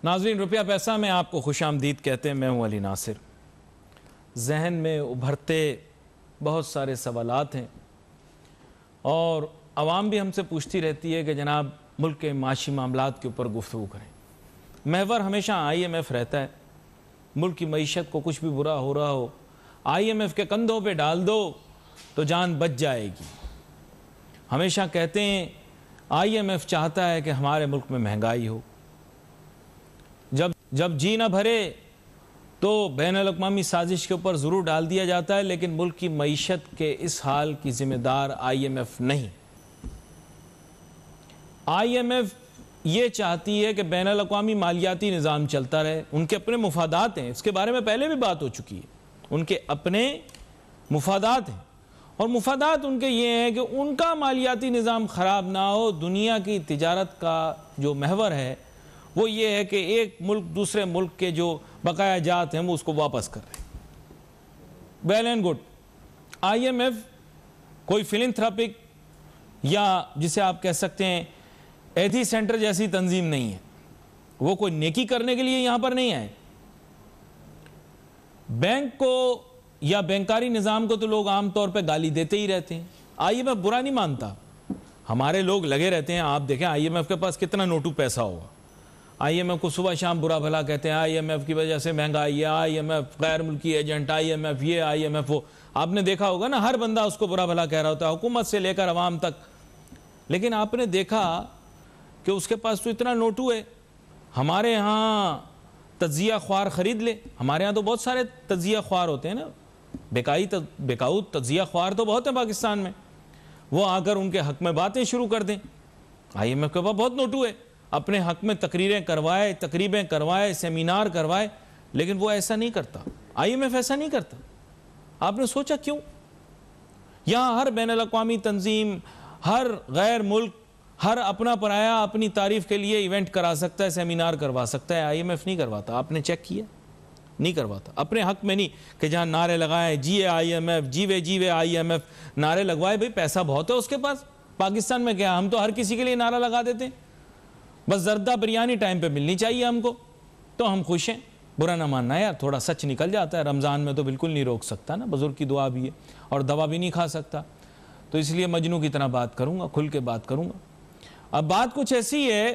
ناظرین روپیہ پیسہ میں آپ کو خوش آمدید کہتے ہیں. میں ہوں علی ناصر. ذہن میں ابھرتے بہت سارے سوالات ہیں اور عوام بھی ہم سے پوچھتی رہتی ہے کہ جناب ملک کے معاشی معاملات کے اوپر گفتگو کریں. محور ہمیشہ IMF رہتا ہے. ملک کی معیشت کو کچھ بھی برا ہو رہا ہو IMF کے کندھوں پہ ڈال دو تو جان بچ جائے گی. ہمیشہ کہتے ہیں IMF چاہتا ہے کہ ہمارے ملک میں مہنگائی ہو. جب جی نہ بھرے تو بین الاقوامی سازش کے اوپر ضرور ڈال دیا جاتا ہے، لیکن ملک کی معیشت کے اس حال کی ذمہ دار IMF نہیں. IMF یہ چاہتی ہے کہ بین الاقوامی مالیاتی نظام چلتا رہے. ان کے اپنے مفادات ہیں، اس کے بارے میں پہلے بھی بات ہو چکی ہے. ان کے اپنے مفادات ہیں اور مفادات ان کے یہ ہیں کہ ان کا مالیاتی نظام خراب نہ ہو. دنیا کی تجارت کا جو محور ہے وہ یہ ہے کہ ایک ملک دوسرے ملک کے جو بقایا جات ہیں وہ اس کو واپس کر رہے ہیں. Well and good. IMF کوئی فلنتھراپک یا جسے آپ کہہ سکتے ہیں ایتھی سینٹر جیسی تنظیم نہیں ہے. وہ کوئی نیکی کرنے کے لیے یہاں پر نہیں آئے. بینک کو یا بینکاری نظام کو تو لوگ عام طور پہ گالی دیتے ہی رہتے ہیں. IMF برا نہیں مانتا. ہمارے لوگ لگے رہتے ہیں. آپ دیکھیں IMF کے پاس کتنا نوٹو پیسہ ہوگا. IMF کو صبح شام برا بھلا کہتے ہیں. IMF کی وجہ سے مہنگائی ہے, IMF غیر ملکی ایجنٹ, IMF یہ IMF وہ. آپ نے دیکھا ہوگا نا, ہر بندہ اس کو برا بھلا کہہ رہا ہوتا ہے, حکومت سے لے کر عوام تک. لیکن آپ نے دیکھا کہ اس کے پاس تو اتنا نوٹو ہے. ہمارے ہاں تجزیہ خوار خرید لے. ہمارے ہاں تو بہت سارے تجزیہ خوار ہوتے ہیں نا, بیکاؤ تجزیہ خوار تو بہت ہیں پاکستان میں. وہ آ کر ان کے حق میں باتیں شروع کر دیں. IMF کے پاس بہت نوٹو ہے, اپنے حق میں تقریریں کروائے, تقریبیں کروائے, سیمینار کروائے, لیکن وہ ایسا نہیں کرتا. IMF ایسا نہیں کرتا. آپ نے سوچا کیوں؟ یہاں ہر بین الاقوامی تنظیم, ہر غیر ملک, ہر اپنا پرایا اپنی تعریف کے لیے ایونٹ کرا سکتا ہے, سیمینار کروا سکتا ہے. IMF نہیں کرواتا. آپ نے چیک کیا؟ نہیں کرواتا. اپنے حق میں نہیں کہ جہاں نعرے لگائیں جیے IMF, جیوے IMF, نعرے لگوائے. بھئی پیسہ بہت ہے اس کے پاس. پاکستان میں کیا, ہم تو ہر کسی کے لیے نعرہ لگا دیتے ہیں. بس زردہ بریانی ٹائم پہ ملنی چاہیے ہم کو تو ہم خوش ہیں. برا نہ ماننا یار, تھوڑا سچ نکل جاتا ہے. رمضان میں تو بالکل نہیں روک سکتا نا, بزرگ کی دعا بھی ہے, اور دوا بھی نہیں کھا سکتا. تو اس لیے مجنوں کی طرح بات کروں گا, کھل کے بات کروں گا. اب بات کچھ ایسی ہے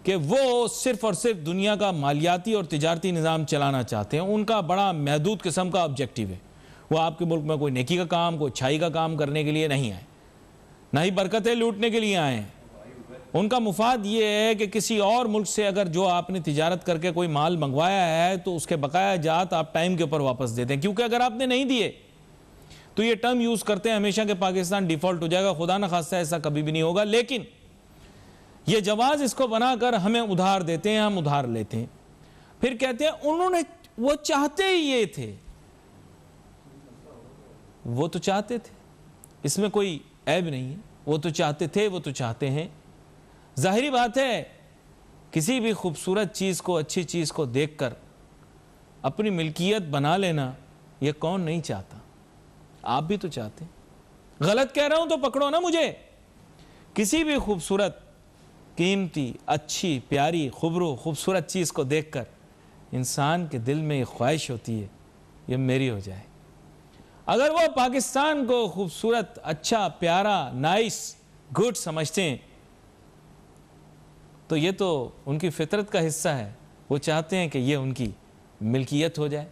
کہ وہ صرف اور صرف دنیا کا مالیاتی اور تجارتی نظام چلانا چاہتے ہیں. ان کا بڑا محدود قسم کا آبجیکٹیو ہے. وہ آپ کے ملک میں کوئی نیکی کا کام, کوئی اچھائی کا کام کرنے کے لیے نہیں آئے, نہ ہی برکتیں لوٹنے کے لیے آئے ہیں. ان کا مفاد یہ ہے کہ کسی اور ملک سے اگر جو آپ نے تجارت کر کے کوئی مال منگوایا ہے تو اس کے بقایا جات آپ ٹائم کے اوپر واپس دے دیں. کیونکہ اگر آپ نے نہیں دیے تو یہ ٹرم یوز کرتے ہیں ہمیشہ کہ پاکستان ڈیفالٹ ہو جائے گا. خدا نہ خواستہ ایسا کبھی بھی نہیں ہوگا, لیکن یہ جواز اس کو بنا کر ہمیں ادھار دیتے ہیں, ہم ادھار لیتے ہیں. پھر کہتے ہیں انہوں نے, وہ چاہتے ہی یہ تھے. وہ تو چاہتے تھے, اس میں کوئی عیب نہیں ہے. وہ تو چاہتے تھے, وہ تو چاہتے ہیں. ظاہری بات ہے کسی بھی خوبصورت چیز کو, اچھی چیز کو دیکھ کر اپنی ملکیت بنا لینا, یہ کون نہیں چاہتا؟ آپ بھی تو چاہتے ہیں. غلط کہہ رہا ہوں تو پکڑو نا مجھے. کسی بھی خوبصورت, قیمتی, اچھی, پیاری, خوبصورت چیز کو دیکھ کر انسان کے دل میں یہ خواہش ہوتی ہے یہ میری ہو جائے. اگر وہ پاکستان کو خوبصورت, اچھا, پیارا, نائس, گڈ سمجھتے ہیں تو یہ تو ان کی فطرت کا حصہ ہے. وہ چاہتے ہیں کہ یہ ان کی ملکیت ہو جائے.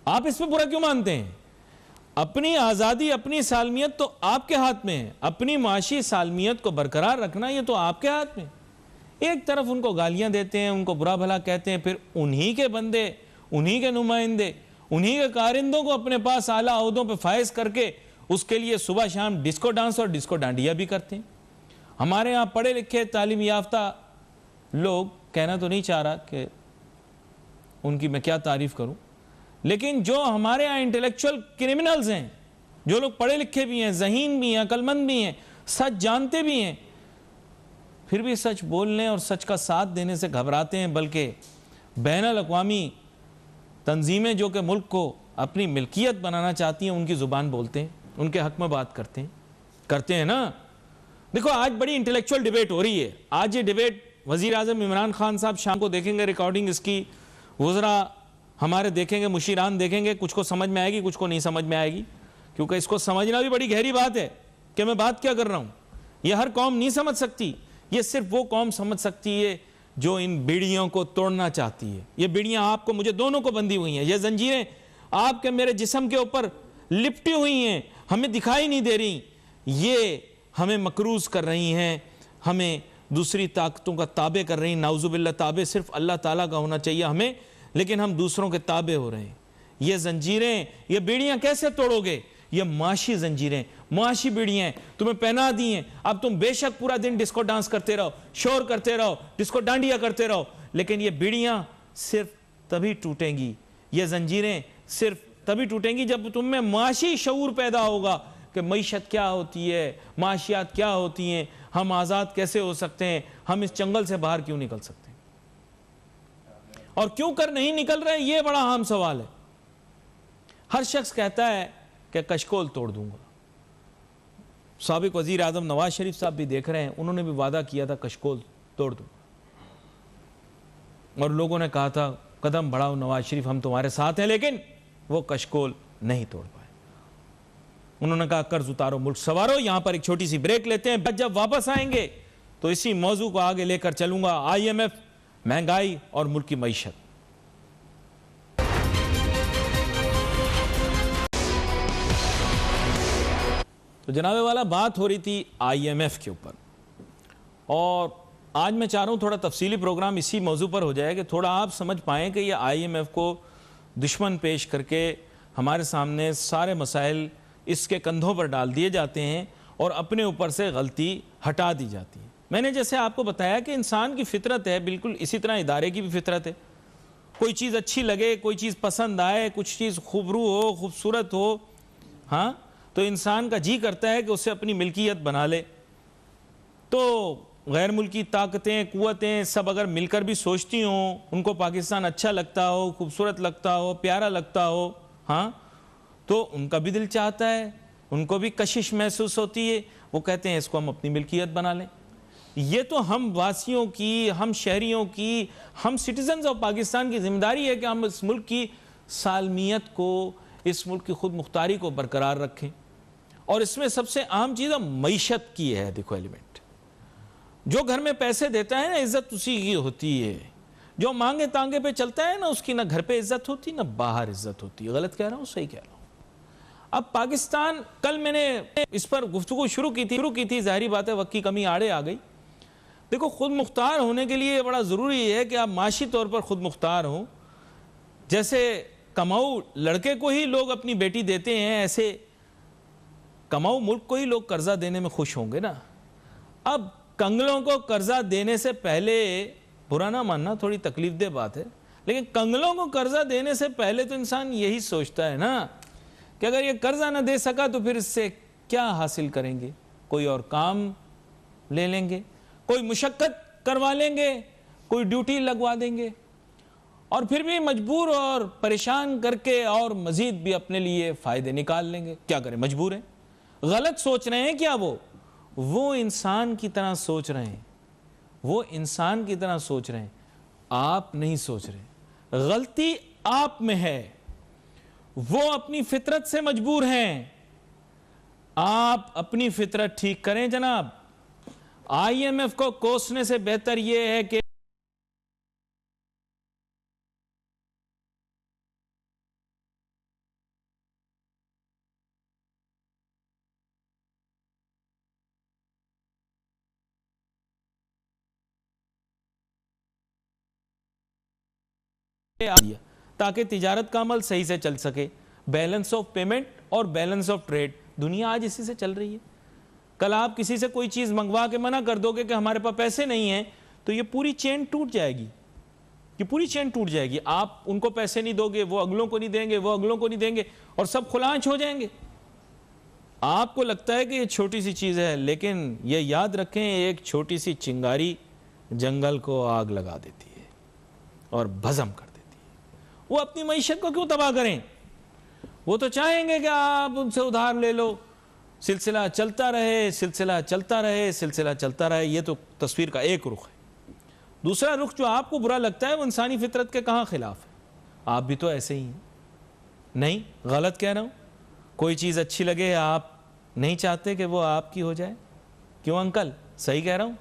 آپ اس پہ برا کیوں مانتے ہیں؟ اپنی آزادی, اپنی سالمیت تو آپ کے ہاتھ میں ہے. اپنی معاشی سالمیت کو برقرار رکھنا یہ تو آپ کے ہاتھ میں. ایک طرف ان کو گالیاں دیتے ہیں, ان کو برا بھلا کہتے ہیں, پھر انہی کے بندے, انہی کے نمائندے, انہی کے کارندوں کو اپنے پاس اعلیٰ عہدوں پہ فائز کر کے اس کے لیے صبح شام ڈسکو ڈانس اور ڈسکو ڈانڈیا بھی کرتے ہیں. ہمارے ہاں پڑھے لکھے تعلیم یافتہ لوگ, کہنا تو نہیں چاہ رہا کہ ان کی میں کیا تعریف کروں, لیکن جو ہمارے ہاں انٹلیکچول کرمنلز ہیں, جو لوگ پڑھے لکھے بھی ہیں, ذہین بھی ہیں, عقل مند بھی ہیں, سچ جانتے بھی ہیں, پھر بھی سچ بولنے اور سچ کا ساتھ دینے سے گھبراتے ہیں. بلکہ بین الاقوامی تنظیمیں جو کہ ملک کو اپنی ملکیت بنانا چاہتی ہیں ان کی زبان بولتے ہیں, ان کے حق میں بات کرتے ہیں نا. دیکھو آج بڑی انٹلیکچول ڈیبیٹ ہو رہی ہے. آج یہ ڈیبیٹ وزیر اعظم عمران خان صاحب شام کو دیکھیں گے ریکارڈنگ اس کی, وزراء ہمارے دیکھیں گے, مشیران دیکھیں گے, کچھ کو سمجھ میں آئے گی, کچھ کو نہیں سمجھ میں آئے گی, کیونکہ اس کو سمجھنا بھی بڑی گہری بات ہے کہ میں بات کیا کر رہا ہوں. یہ ہر قوم نہیں سمجھ سکتی, یہ صرف وہ قوم سمجھ سکتی ہے جو ان بیڑیوں کو توڑنا چاہتی ہے. یہ بیڑیاں آپ کو مجھے دونوں کو بندھی ہوئی ہیں, یہ زنجیریں آپ کے میرے جسم کے اوپر لپٹی ہوئی ہیں, ہمیں دکھائی نہیں دے رہی, یہ ہمیں مقروض کر رہی ہیں, ہمیں دوسری طاقتوں کا تابع کر رہی ہیں. نعوذ باللہ, تابع صرف اللہ تعالیٰ کا ہونا چاہیے ہمیں, لیکن ہم دوسروں کے تابع ہو رہے ہیں. یہ زنجیریں, یہ بیڑیاں کیسے توڑو گے؟ یہ معاشی زنجیریں, معاشی بیڑیاں تمہیں پہنا دی ہیں. اب تم بے شک پورا دن ڈسکو ڈانس کرتے رہو, شور کرتے رہو, ڈسکو ڈانڈیا کرتے رہو, لیکن یہ بیڑیاں صرف تبھی ٹوٹیں گی, یہ زنجیریں صرف تبھی ٹوٹیں گی جب تم میں معاشی شعور پیدا ہوگا کہ معیشت کیا ہوتی ہے, معاشیات کیا ہوتی ہیں, ہم آزاد کیسے ہو سکتے ہیں, ہم اس جنگل سے باہر کیوں نکل سکتے ہیں, اور کیوں کر نہیں نکل رہے, یہ بڑا اہم سوال ہے. ہر شخص کہتا ہے کہ کشکول توڑ دوں گا. سابق وزیر اعظم نواز شریف صاحب بھی دیکھ رہے ہیں, انہوں نے بھی وعدہ کیا تھا کشکول توڑ دوں گا, اور لوگوں نے کہا تھا قدم بڑھاؤ نواز شریف, ہم تمہارے ساتھ ہیں, لیکن وہ کشکول نہیں توڑ پائے. انہوں نے کہا قرض اتارو, ملک سنوارو. یہاں پر ایک چھوٹی سی بریک لیتے ہیں, جب واپس آئیں گے تو اسی موضوع کو آگے لے کر چلوں گا, IMF, مہنگائی اور ملک کی معیشت. تو جناب والا بات ہو رہی تھی IMF کے اوپر, اور آج میں چاہ رہا ہوں تھوڑا تفصیلی پروگرام اسی موضوع پر ہو جائے کہ تھوڑا آپ سمجھ پائیں کہ یہ IMF کو دشمن پیش کر کے ہمارے سامنے سارے مسائل اس کے کندھوں پر ڈال دیے جاتے ہیں اور اپنے اوپر سے غلطی ہٹا دی جاتی ہے. میں نے جیسے آپ کو بتایا کہ انسان کی فطرت ہے, بالکل اسی طرح ادارے کی بھی فطرت ہے. کوئی چیز اچھی لگے, کوئی چیز پسند آئے, کچھ چیز خوبرو ہو, خوبصورت ہو, ہاں, تو انسان کا جی کرتا ہے کہ اسے اپنی ملکیت بنا لے. تو غیر ملکی طاقتیں, قوتیں سب اگر مل کر بھی سوچتی ہوں, ان کو پاکستان اچھا لگتا ہو, خوبصورت لگتا ہو, پیارا لگتا ہو, ہاں, تو ان کا بھی دل چاہتا ہے, ان کو بھی کشش محسوس ہوتی ہے, وہ کہتے ہیں اس کو ہم اپنی ملکیت بنا لیں. یہ تو ہم واسیوں کی, ہم شہریوں کی, ہم سٹیزنز آف پاکستان کی ذمہ داری ہے کہ ہم اس ملک کی سالمیت کو, اس ملک کی خود مختاری کو برقرار رکھیں. اور اس میں سب سے اہم چیز معیشت کی ہے. دیکھو ایلیمنٹ, جو گھر میں پیسے دیتا ہے نا, عزت اسی کی ہوتی ہے. جو مانگے تانگے پہ چلتا ہے نا, اس کی نہ گھر پہ عزت ہوتی نہ باہر عزت ہوتی. غلط کہہ رہا ہوں, صحیح کہہ رہا ہوں. اب پاکستان, کل میں نے اس پر گفتگو شروع کی تھی, ظاہری بات ہے وقت کی کمی آڑے آ گئی. دیکھو, خود مختار ہونے کے لیے بڑا ضروری ہے کہ آپ معاشی طور پر خود مختار ہوں. جیسے کماؤ لڑکے کو ہی لوگ اپنی بیٹی دیتے ہیں, ایسے کماؤ ملک کو ہی لوگ قرضہ دینے میں خوش ہوں گے نا. اب کنگلوں کو قرضہ دینے سے پہلے, برا نہ ماننا, تھوڑی تکلیف دہ بات ہے, لیکن کنگلوں کو قرضہ دینے سے پہلے تو انسان یہی سوچتا ہے نا کہ اگر یہ قرضہ نہ دے سکا تو پھر اس سے کیا حاصل کریں گے. کوئی اور کام لے لیں گے, کوئی مشقت کروا لیں گے, کوئی ڈیوٹی لگوا دیں گے, اور پھر بھی مجبور اور پریشان کر کے اور مزید بھی اپنے لیے فائدے نکال لیں گے. کیا کریں, مجبور ہیں. غلط سوچ رہے ہیں کیا, وہ انسان کی طرح سوچ رہے ہیں, وہ انسان کی طرح سوچ رہے ہیں, آپ نہیں سوچ رہے. غلطی آپ میں ہے, وہ اپنی فطرت سے مجبور ہیں. آپ اپنی فطرت ٹھیک کریں جناب. IMF کو کوسنے سے بہتر یہ ہے کہ تاکہ تجارت کا عمل صحیح سے چل سکے. بیلنس آف پیمنٹ اور بیلنس آف ٹریڈ, دنیا آج اسی سے چل رہی ہے. کل آپ کسی سے کوئی چیز منگوا کے منع کر دو گے کہ ہمارے پاس پیسے نہیں ہیں, تو یہ پوری چین ٹوٹ جائے گی, یہ پوری چین ٹوٹ جائے گی. آپ ان کو پیسے نہیں دو گے, وہ اگلوں کو نہیں دیں گے, وہ اگلوں کو نہیں دیں گے, اور سب کھلانچ ہو جائیں گے. آپ کو لگتا ہے کہ یہ چھوٹی سی چیز ہے, لیکن یہ یاد رکھیں, ایک چھوٹی سی چنگاری جنگل کو آگ لگا دیتی ہے اور بھسم کر دیتی ہے. وہ اپنی معیشت کو کیوں تباہ کریں؟ وہ تو چاہیں گے کہ آپ ان سے ادھار لے لو, سلسلہ چلتا رہے, سلسلہ چلتا رہے, سلسلہ چلتا رہے. یہ تو تصویر کا ایک رخ ہے. دوسرا رخ جو آپ کو برا لگتا ہے وہ انسانی فطرت کے کہاں خلاف ہے؟ آپ بھی تو ایسے ہی ہیں. نہیں غلط کہہ رہا ہوں؟ کوئی چیز اچھی لگے آپ نہیں چاہتے کہ وہ آپ کی ہو جائے؟ کیوں انکل صحیح کہہ رہا ہوں؟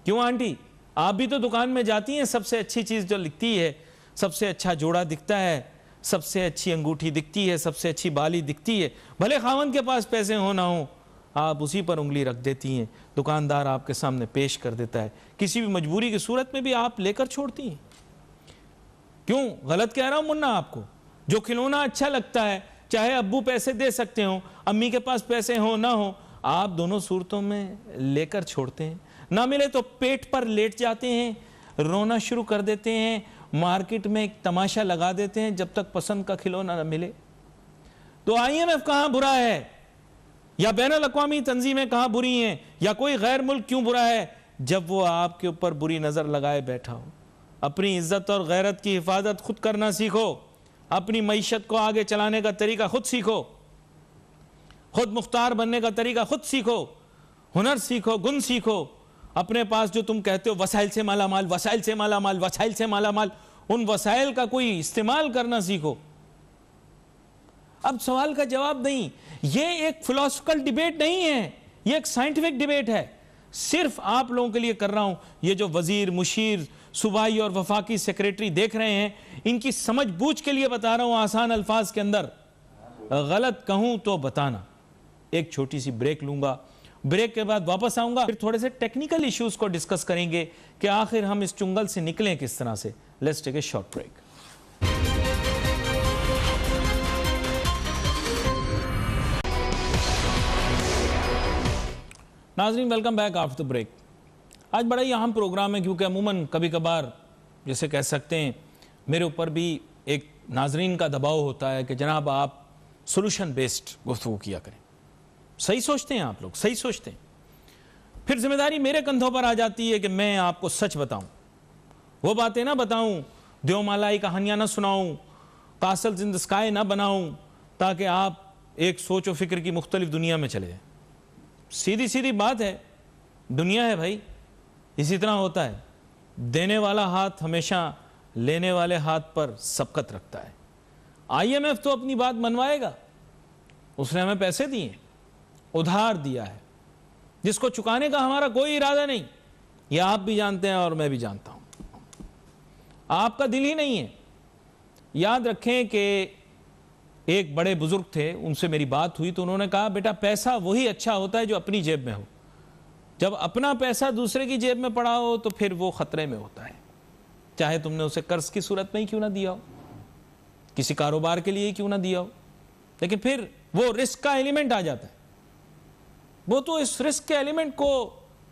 کیوں آنٹی آپ بھی تو دکان میں جاتی ہیں, سب سے اچھی چیز جو لکھتی ہے, سب سے اچھا جوڑا دکھتا ہے, سب سے اچھی انگوٹھی دکھتی ہے, سب سے اچھی بالی دکھتی ہے, بھلے خاوند کے پاس پیسے ہو نہ ہو, آپ اسی پر انگلی رکھ دیتی ہیں, دکاندار آپ کے سامنے پیش کر دیتا ہے, کسی بھی مجبوری کی صورت میں بھی آپ لے کر چھوڑتی ہیں. کیوں غلط کہہ رہا ہوں منا آپ کو؟ جو کھلونا اچھا لگتا ہے, چاہے ابو پیسے دے سکتے ہوں, امی کے پاس پیسے ہوں نہ ہوں, آپ دونوں صورتوں میں لے کر چھوڑتے ہیں. نہ ملے تو پیٹ پر لیٹ جاتے ہیں, رونا شروع کر دیتے ہیں, مارکیٹ میں ایک تماشا لگا دیتے ہیں جب تک پسند کا کھلونا نہ ملے. تو IMF کہاں برا ہے, یا بین الاقوامی تنظیمیں کہاں بری ہیں, یا کوئی غیر ملک کیوں برا ہے جب وہ آپ کے اوپر بری نظر لگائے بیٹھا ہو؟ اپنی عزت اور غیرت کی حفاظت خود کرنا سیکھو, اپنی معیشت کو آگے چلانے کا طریقہ خود سیکھو, خود مختار بننے کا طریقہ خود سیکھو, ہنر سیکھو, گن سیکھو. اپنے پاس جو تم کہتے ہو وسائل سے مالا مال, وسائل سے مالا مال, وسائل سے مالا مال, ان وسائل کا کوئی استعمال کرنا سیکھو. اب سوال کا جواب نہیں, یہ ایک فلسفیکل ڈیبیٹ نہیں ہے, یہ ایک سائنٹیفک ڈیبیٹ ہے. صرف آپ لوگوں کے لیے کر رہا ہوں. یہ جو وزیر, مشیر, صوبائی اور وفاقی سیکریٹری دیکھ رہے ہیں, ان کی سمجھ بوجھ کے لیے بتا رہا ہوں آسان الفاظ کے اندر. غلط کہوں تو بتانا. ایک چھوٹی سی بریک لوں گا, بریک کے بعد واپس آؤں گا, پھر تھوڑے سے ٹیکنیکل ایشوز کو ڈسکس کریں گے کہ آخر ہم اس چنگل سے نکلیں کس طرح سے. Let's take a short break. ناظرین ویلکم بیک آفٹر بریک. آج بڑا ہی اہم پروگرام ہے, کیونکہ عموماً کبھی کبھار جیسے کہہ سکتے ہیں میرے اوپر بھی ایک ناظرین کا دباؤ ہوتا ہے کہ جناب آپ سولوشن بیسڈ گفتگو کیا کریں. صحیح سوچتے ہیں آپ لوگ, صحیح سوچتے ہیں. پھر ذمہ داری میرے کندھوں پر آ جاتی ہے کہ میں آپ کو سچ بتاؤں, وہ باتیں نہ بتاؤں, دیو مالائی کہانیاں نہ سناؤں, کاسلز ان دی اسکائی نہ بناؤں, تاکہ آپ ایک سوچ و فکر کی مختلف دنیا میں چلے جائیں. سیدھی سیدھی بات ہے, دنیا ہے بھائی, اسی طرح ہوتا ہے. دینے والا ہاتھ ہمیشہ لینے والے ہاتھ پر سبقت رکھتا ہے. IMF تو اپنی بات منوائے گا, اس نے ہمیں پیسے دیے, ادھار دیا ہے, جس کو چکانے کا ہمارا کوئی ارادہ نہیں. یہ آپ بھی جانتے ہیں اور میں بھی جانتا ہوں. آپ کا دل ہی نہیں ہے. یاد رکھیں کہ ایک بڑے بزرگ تھے, ان سے میری بات ہوئی تو انہوں نے کہا بیٹا پیسہ وہی اچھا ہوتا ہے جو اپنی جیب میں ہو. جب اپنا پیسہ دوسرے کی جیب میں پڑا ہو تو پھر وہ خطرے میں ہوتا ہے, چاہے تم نے اسے قرض کی صورت میں ہی کیوں نہ دیا ہو, کسی کاروبار کے لیے کیوں نہ دیا ہو. لیکن پھر وہ رسک کا ایلیمنٹ آ جاتا ہے. وہ تو اس رسک کے ایلیمنٹ کو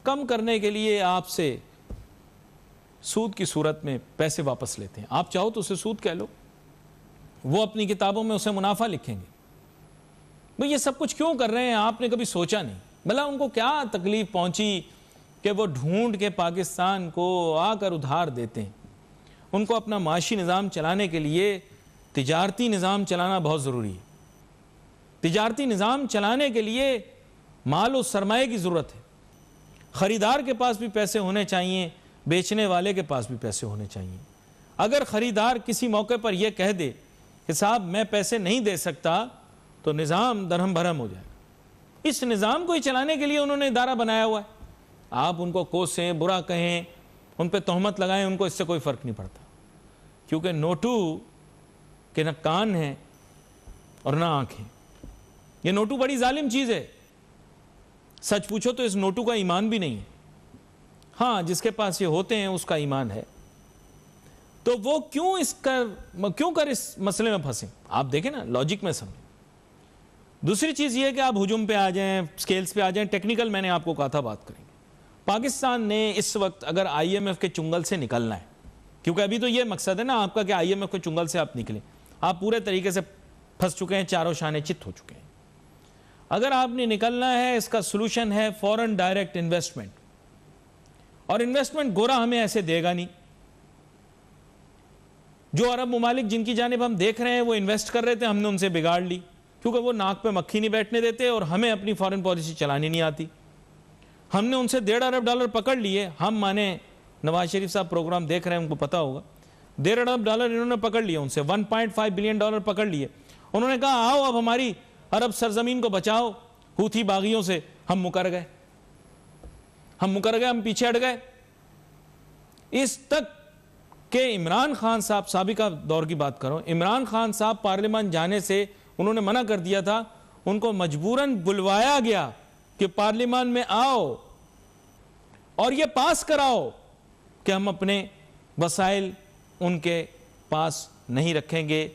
کم کرنے کے لیے آپ سے سود کی صورت میں پیسے واپس لیتے ہیں. آپ چاہو تو اسے سود کہہ لو, وہ اپنی کتابوں میں اسے منافع لکھیں گے. بھئی یہ سب کچھ کیوں کر رہے ہیں آپ نے کبھی سوچا نہیں؟ بھلا ان کو کیا تکلیف پہنچی کہ وہ ڈھونڈ کے پاکستان کو آ کر ادھار دیتے ہیں؟ ان کو اپنا معاشی نظام چلانے کے لیے تجارتی نظام چلانا بہت ضروری ہے. تجارتی نظام چلانے کے لیے مال و سرمایہ کی ضرورت ہے. خریدار کے پاس بھی پیسے ہونے چاہیے, بیچنے والے کے پاس بھی پیسے ہونے چاہیے. اگر خریدار کسی موقع پر یہ کہہ دے کہ صاحب میں پیسے نہیں دے سکتا تو نظام درہم بھرم ہو جائے گا. اس نظام کو ہی چلانے کے لیے انہوں نے ادارہ بنایا ہوا ہے. آپ ان کو کوسیں, برا کہیں, ان پہ تہمت لگائیں, ان کو اس سے کوئی فرق نہیں پڑتا, کیونکہ نوٹو کے نہ کان ہیں اور نہ آنکھیں. یہ نوٹو بڑی ظالم چیز ہے. سچ پوچھو تو اس نوٹو کا ایمان بھی نہیں ہے. ہاں جس کے پاس یہ ہوتے ہیں اس کا ایمان ہے. تو وہ کیوں کر اس مسئلے میں پھنسیں؟ آپ دیکھیں نا, لاجک میں سمجھیں. دوسری چیز یہ ہے کہ آپ ہجوم پہ آ جائیں, سکیلز پہ آ جائیں, ٹیکنیکل میں نے آپ کو کہا تھا بات کریں گے. پاکستان نے اس وقت اگر IMF کے چنگل سے نکلنا ہے, کیونکہ ابھی تو یہ مقصد ہے نا آپ کا کہ IMF کے چنگل سے آپ نکلیں, آپ پورے طریقے سے پھنس چکے ہیں, چاروں شانے چت ہو چکے ہیں. اگر آپ نے نکلنا ہے, اس کا سلوشن ہے فورن ڈائریکٹ انویسٹمنٹ. اور انویسٹمنٹ گورا ہمیں ایسے دے گا نہیں. جو عرب ممالک جن کی جانب ہم دیکھ رہے ہیں وہ انویسٹ کر رہے تھے, ہم نے ان سے بگاڑ لی, کیونکہ وہ ناک پہ مکھی نہیں بیٹھنے دیتے اور ہمیں اپنی فارن پالیسی چلانی نہیں آتی. ہم نے ان سے $1.5 ارب پکڑ لیے, ہم مانے نواز شریف صاحب پروگرام دیکھ رہے ہیں, ان کو پتا ہوگا. $1.5 ارب انہوں نے پکڑ لیا ان سے, $1.5 بلین پکڑ لیے. انہوں نے کہا آؤ اب ہماری عرب سرزمین کو بچاؤ ہوتھی باغیوں سے. ہم مکر گئے, ہم پیچھے ہٹ گئے. اس تک کہ عمران خان صاحب, سابقہ دور کی بات کرو, عمران خان صاحب پارلیمان جانے سے انہوں نے منع کر دیا تھا. ان کو مجبوراً بلوایا گیا کہ پارلیمان میں آؤ اور یہ پاس کراؤ کہ ہم اپنے وسائل ان کے پاس نہیں رکھیں گے,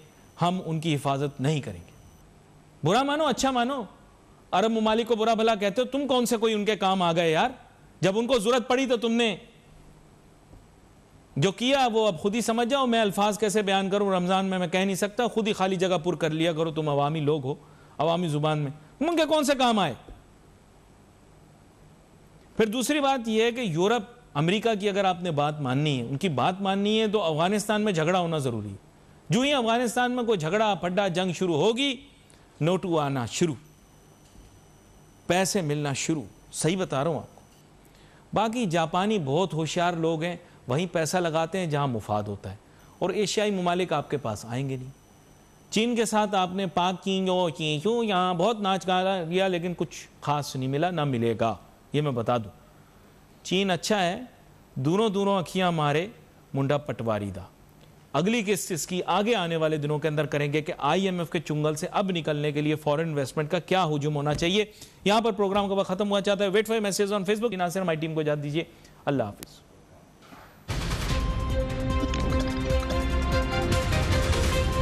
ہم ان کی حفاظت نہیں کریں گے. برا مانو اچھا مانو, عرب ممالک کو برا بھلا کہتے ہو, تم کون سے کوئی ان کے کام آ گئے یار؟ جب ان کو ضرورت پڑی تو تم نے جو کیا وہ اب خود ہی سمجھ جاؤ. میں الفاظ کیسے بیان کروں رمضان میں کہہ نہیں سکتا, خود ہی خالی جگہ پر کر لیا کرو, تم عوامی لوگ ہو, عوامی زبان میں ان کے کون سے کام آئے. پھر دوسری بات یہ ہے کہ یورپ امریکہ کی اگر آپ نے بات ماننی ہے, ان کی بات ماننی ہے, تو افغانستان میں جھگڑا ہونا ضروری ہے. جو ہی افغانستان میں کوئی جھگڑا پھڈا جنگ شروع ہوگی, نوٹو آنا شروع, پیسے ملنا شروع. صحیح بتا رہا ہوں آپ کو. باقی جاپانی بہت ہوشیار لوگ ہیں, وہیں پیسہ لگاتے ہیں جہاں مفاد ہوتا ہے, اور ایشیائی ممالک آپ کے پاس آئیں گے نہیں. چین کے ساتھ آپ نے پاک کیوں یہاں بہت ناچ گانا کیا, لیکن کچھ خاص نہیں ملا, نہ ملے گا, یہ میں بتا دوں. چین اچھا ہے, دونوں اکھیاں مارے منڈا پٹواری دا. اگلی قسط اس کی آگے آنے والے دنوں کے اندر کریں گے کہ IMF کے چنگل سے اب نکلنے کے لیے فورن انویسٹمنٹ کا کیا ہجوم ہونا چاہیے. یہاں پر پروگرام کا وقت ختم ہوا چاہتا ہے. Wait for message on Facebook. Nasir ہماری ٹیم کو اجازت دیجیے. اللہ حافظ.